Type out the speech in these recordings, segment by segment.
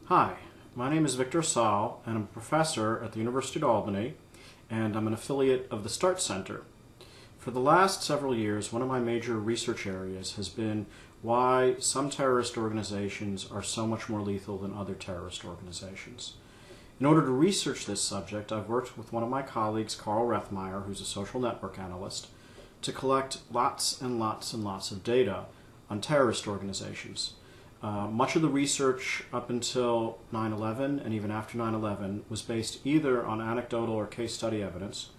Hi, my name is Victor Saul, and I'm a professor at the University of Albany, and I'm an affiliate of the START Center. For the last several years, one of my major research areas has been why some terrorist organizations are so much more lethal than other terrorist organizations. In order to research this subject, I've worked with one of my colleagues, Carl Rethmeyer, who's a social network analyst, to collect lots and lots and lots of data on terrorist organizations. Much of the research up until 9/11 and even after 9/11 was based either on anecdotal or case study evidence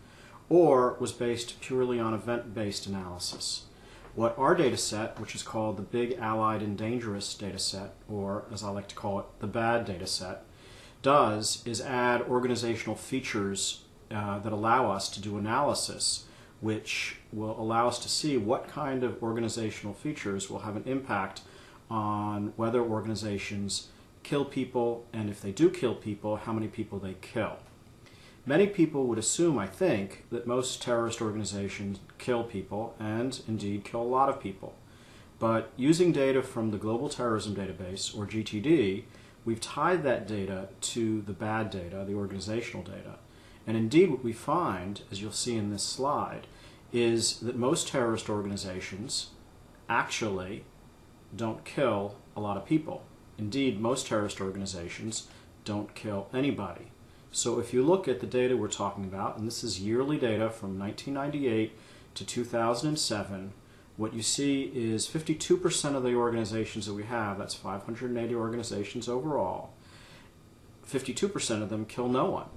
or was based purely on event-based analysis. What our data set, which is called the Big Allied and Dangerous data set, or as I like to call it, the BAD data set, does is add organizational features that allow us to do analysis which will allow us to see what kind of organizational features will have an impact on whether organizations kill people, and if they do kill people, how many people they kill. Many people would assume, I think, that most terrorist organizations kill people, and indeed kill a lot of people. But using data from the Global Terrorism Database, or GTD, we've tied that data to the BAD data, the organizational data. And indeed what we find, as you'll see in this slide, is that most terrorist organizations actually don't kill a lot of people. Indeed, most terrorist organizations don't kill anybody. So if you look at the data we're talking about, and this is yearly data from 1998 to 2007, what you see is 52% of the organizations that we have, that's 580 organizations overall, 52% of them kill no one,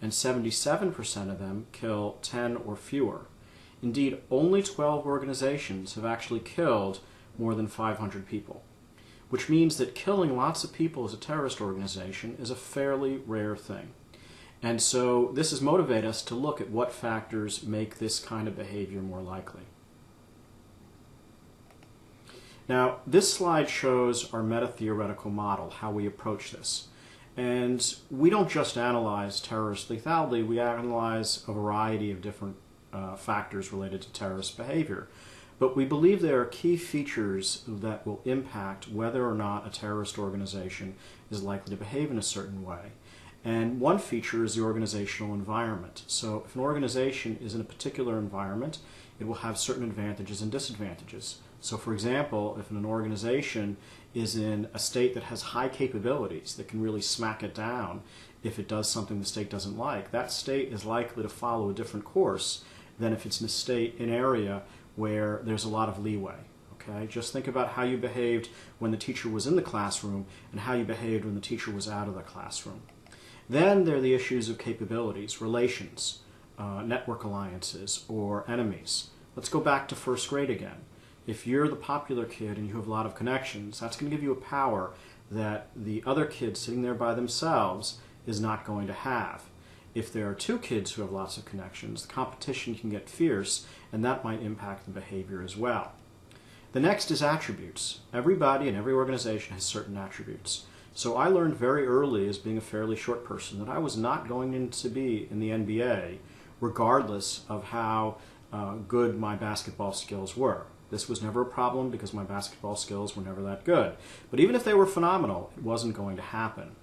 and 77% of them kill 10 or fewer. Indeed, only 12 organizations have actually killed more than 500 people, which means that killing lots of people as a terrorist organization is a fairly rare thing. And so this has motivated us to look at what factors make this kind of behavior more likely. Now, this slide shows our meta-theoretical model, how we approach this. And we don't just analyze terrorist lethality, we analyze a variety of different factors related to terrorist behavior. But we believe there are key features that will impact whether or not a terrorist organization is likely to behave in a certain way. And one feature is the organizational environment. So if an organization is in a particular environment, it will have certain advantages and disadvantages. So for example, if an organization is in a state that has high capabilities, that can really smack it down if it does something the state doesn't like, that state is likely to follow a different course than if it's in a state, an area where there's a lot of leeway. Okay? Just think about how you behaved when the teacher was in the classroom and how you behaved when the teacher was out of the classroom. Then there are the issues of capabilities, relations, network alliances, or enemies. Let's go back to first grade again. If you're the popular kid and you have a lot of connections, that's going to give you a power that the other kids sitting there by themselves is not going to have. If there are two kids who have lots of connections, the competition can get fierce, and that might impact the behavior as well. The next is attributes. Everybody in every organization has certain attributes. So I learned very early, as being a fairly short person, that I was not going to be in the NBA regardless of how good my basketball skills were. This was never a problem because my basketball skills were never that good. But even if they were phenomenal, it wasn't going to happen.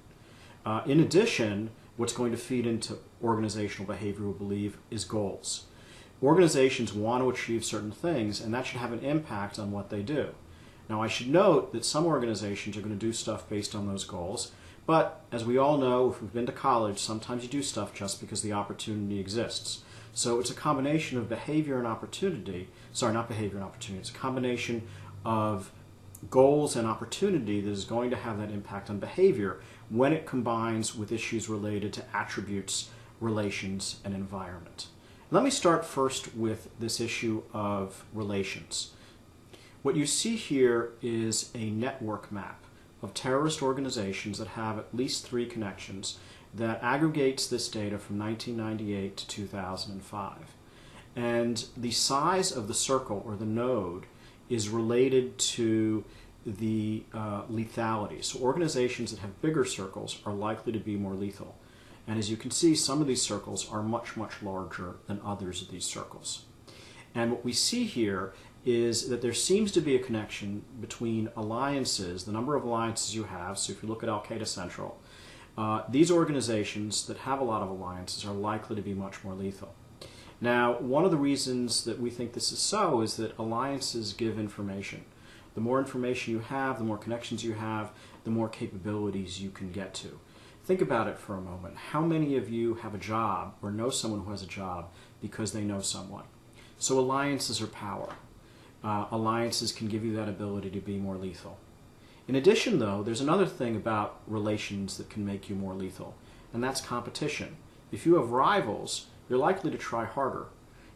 In addition, what's going to feed into organizational behavior, we believe, is goals. Organizations want to achieve certain things, and that should have an impact on what they do. Now, I should note that some organizations are going to do stuff based on those goals, but as we all know, if we've been to college, sometimes you do stuff just because the opportunity exists. So it's a combination of behavior and opportunity. Sorry, not behavior and opportunity. It's a combination of goals and opportunity that is going to have that impact on behavior when it combines with issues related to attributes, relations, and environment. Let me start first with this issue of relations. What you see here is a network map of terrorist organizations that have at least 3 connections that aggregates this data from 1998 to 2005. And the size of the circle, or the node, is related to the lethality. So organizations that have bigger circles are likely to be more lethal. And as you can see, some of these circles are much, much larger than others of these circles. And what we see here is that there seems to be a connection between alliances, the number of alliances you have. So if you look at Al-Qaeda Central, these organizations that have a lot of alliances are likely to be much more lethal. Now, one of the reasons that we think this is so is that alliances give information. The more information you have, the more connections you have, the more capabilities you can get to. Think about it for a moment. How many of you have a job or know someone who has a job because they know someone? So alliances are power. Alliances can give you that ability to be more lethal. In addition, though, there's another thing about relations that can make you more lethal, and that's competition. If you have rivals, you're likely to try harder.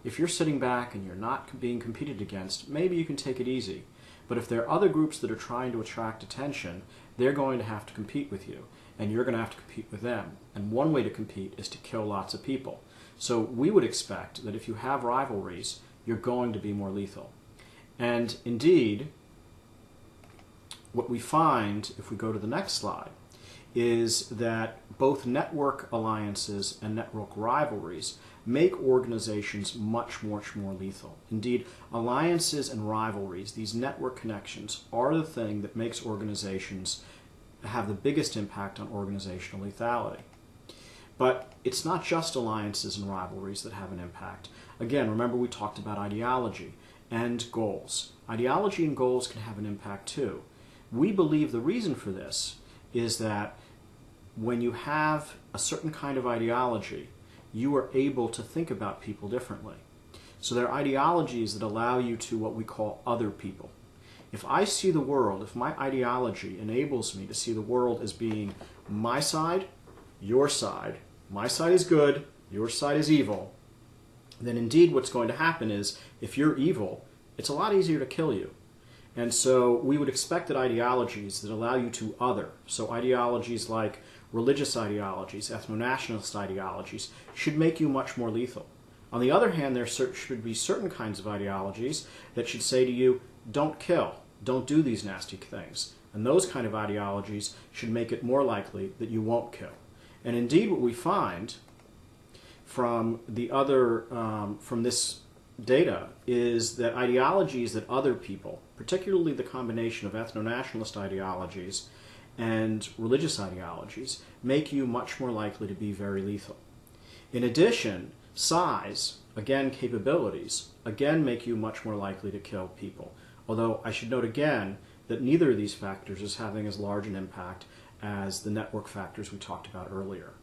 If you're sitting back and you're not being competed against, maybe you can take it easy. But if there are other groups that are trying to attract attention, they're going to have to compete with you, and you're going to have to compete with them. And one way to compete is to kill lots of people. So we would expect that if you have rivalries, you're going to be more lethal. And indeed, what we find, if we go to the next slide, is that both network alliances and network rivalries make organizations much more lethal. Indeed, alliances and rivalries, these network connections, are the thing that makes organizations have the biggest impact on organizational lethality. But it's not just alliances and rivalries that have an impact. Again, remember we talked about ideology and goals. Ideology and goals can have an impact too. We believe the reason for this is that when you have a certain kind of ideology, you are able to think about people differently. So there are ideologies that allow you to what we call other people. If I see the world, if my ideology enables me to see the world as being my side, your side, my side is good, your side is evil, then indeed what's going to happen is if you're evil, it's a lot easier to kill you. And so we would expect that ideologies that allow you to other, so ideologies like religious ideologies, ethno-nationalist ideologies, should make you much more lethal. On the other hand, there should be certain kinds of ideologies that should say to you, don't kill, don't do these nasty things. And those kind of ideologies should make it more likely that you won't kill. And indeed what we find from from this data is that ideologies that other people, particularly the combination of ethno-nationalist ideologies and religious ideologies, make you much more likely to be very lethal. In addition, size, again capabilities, again make you much more likely to kill people. Although I should note again that neither of these factors is having as large an impact as the network factors we talked about earlier.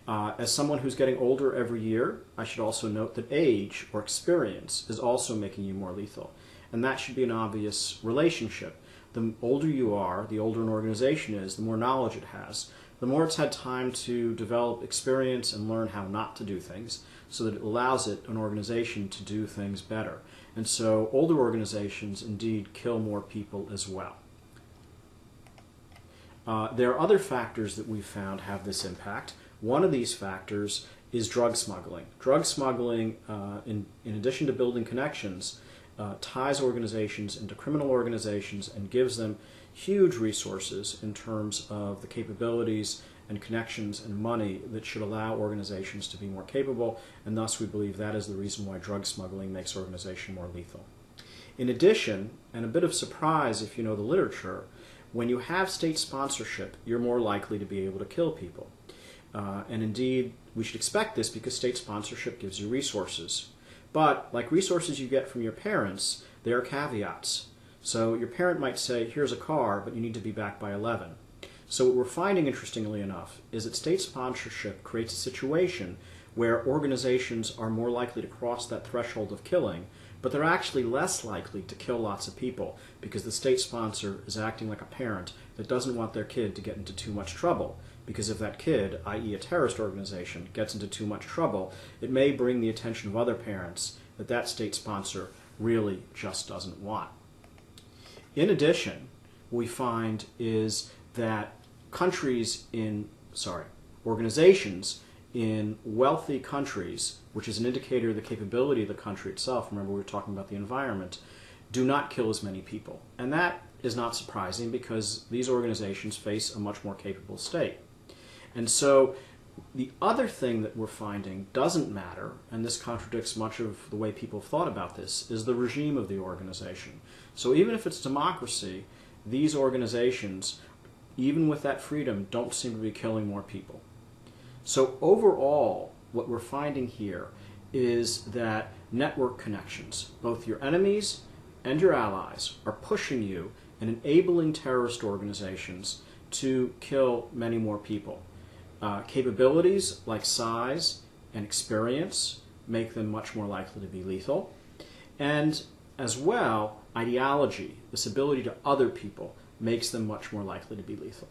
As someone who's getting older every year, I should also note that age or experience is also making you more lethal. And that should be an obvious relationship. The older you are, the older an organization is, the more knowledge it has. The more it's had time to develop experience and learn how not to do things, so that it allows an organization to do things better. And so older organizations indeed kill more people as well. There are other factors that we've found have this impact. One of these factors is drug smuggling. Drug smuggling, in addition to building connections, ties organizations into criminal organizations and gives them huge resources in terms of the capabilities and connections and money that should allow organizations to be more capable, and thus we believe that is the reason why drug smuggling makes organization more lethal. In addition, and a bit of surprise if you know the literature, when you have state sponsorship, you're more likely to be able to kill people. And indeed, we should expect this because state sponsorship gives you resources. But like resources you get from your parents, there are caveats. So your parent might say, here's a car, but you need to be back by 11. So what we're finding, interestingly enough, is that state sponsorship creates a situation where organizations are more likely to cross that threshold of killing, but they're actually less likely to kill lots of people because the state sponsor is acting like a parent that doesn't want their kid to get into too much trouble. Because if that kid, i.e. a terrorist organization, gets into too much trouble, it may bring the attention of other parents that that state sponsor really just doesn't want. In addition, what we find is that organizations in wealthy countries, which is an indicator of the capability of the country itself, remember we were talking about the environment, do not kill as many people. And that is not surprising because these organizations face a much more capable state. And so The other thing that we're finding doesn't matter, and this contradicts much of the way people have thought about this, is the regime of the organization. So even if it's democracy, these organizations, even with that freedom, don't seem to be killing more people. So overall, what we're finding here is that network connections, both your enemies and your allies, are pushing you and enabling terrorist organizations to kill many more people. Capabilities like size and experience make them much more likely to be lethal. And as well, ideology, this ability to other people, makes them much more likely to be lethal.